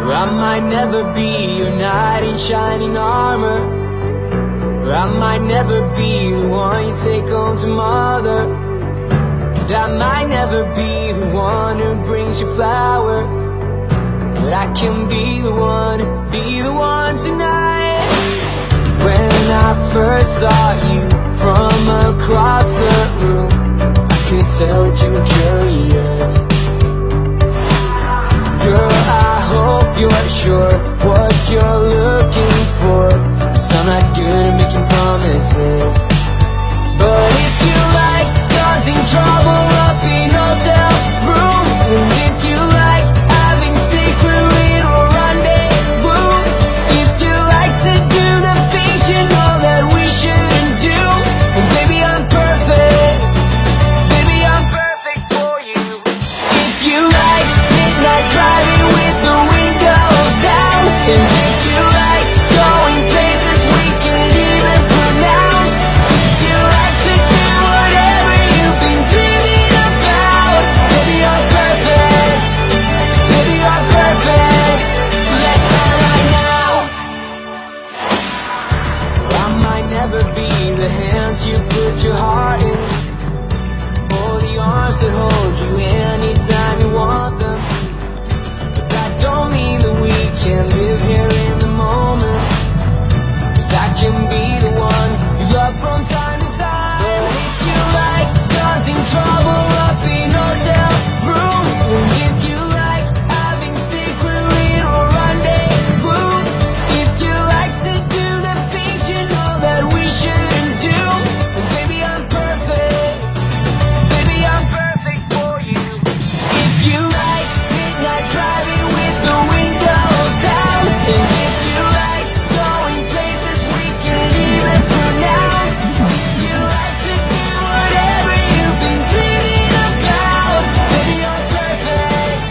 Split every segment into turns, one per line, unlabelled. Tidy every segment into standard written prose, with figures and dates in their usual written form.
I might never be your knight in shining armor, or I might never be the one you take home to mother, and I might never be the one who brings you flowers, but I can be the one tonight. When I first saw you from across the room, I could tell that you were curious. Girl, I hope you're sure what you're looking for, 'cause I'm not good at making promises. But if you like causing trouble up in hotel rooms, and if you like having secret little rendezvous, if you like to do the things you know that we shouldn't do, and baby I'm perfect, baby I'm perfect for you. If you like midnight driving with the windows down, and if you like going places we can't even pronounce, if you like to do whatever you've been dreaming about, baby you're perfect, baby you're perfect. So let's start right now. I might never be the hands you put your heart in, or the arms that hold you anytime you want them, but that don't mean that we can live here in the moment, 'cause I can be the one you love from time to time. But if you like causing trouble up in hotel rooms, and if you like having secret little rendezvous, if you like to do the things you know that we shouldn't do, then baby I'm perfect, baby I'm perfect for you. If you like midnight driving with the windows down, and if you like going places we can't even pronounce, if you like to do whatever you've been dreaming about, baby you're perfect,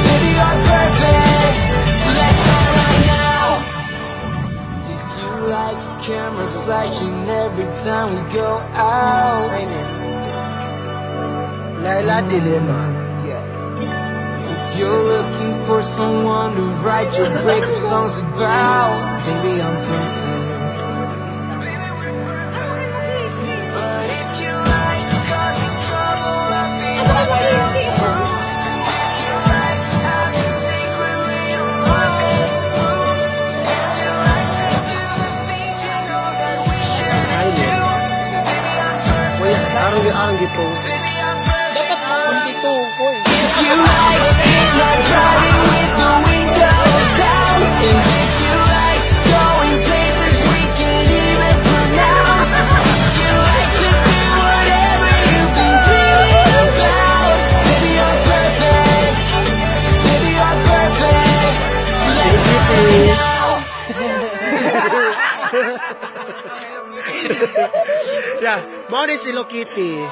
baby you're perfect. So let's start right now. If you like cameras flashing every time we go out,
Aynen. Layla Dilemma.
if you're looking for someone to write your breakup songs about, baby I'm perfect. But if you like causing trouble up in hotel rooms, if you like having secret little rendezvous, if you like to do the things you know that we shouldn't do, baby I'm perfect,
Kuya, arang gi-post.
baby I'm perfect.
Dapat dito ko eh.
If you like midnight driving with the windows down, and if you like going places we can't even pronounce, if you like to do whatever you've been dreaming about, baby you're perfect, baby you're perfect. So let's start right now.
Yeah, mo ni si Hello Kitty.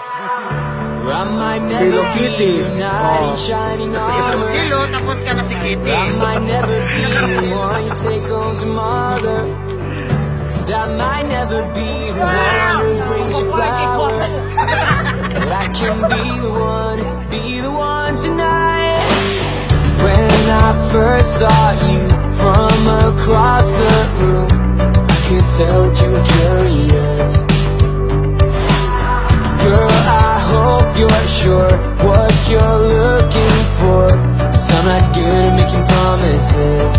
I might never
Hello
be
Kitty.
your knight in shining armor,
Hello, tapos ka na si Kitty.
I might never be the one you take home to mother, and I might never be the one who brings you flowers, but I can be the one tonight. When I first saw you from across the room, I could tell that you were curious. Girl, I hope you're sure what you're looking for, 'cause I'm not good at making promises.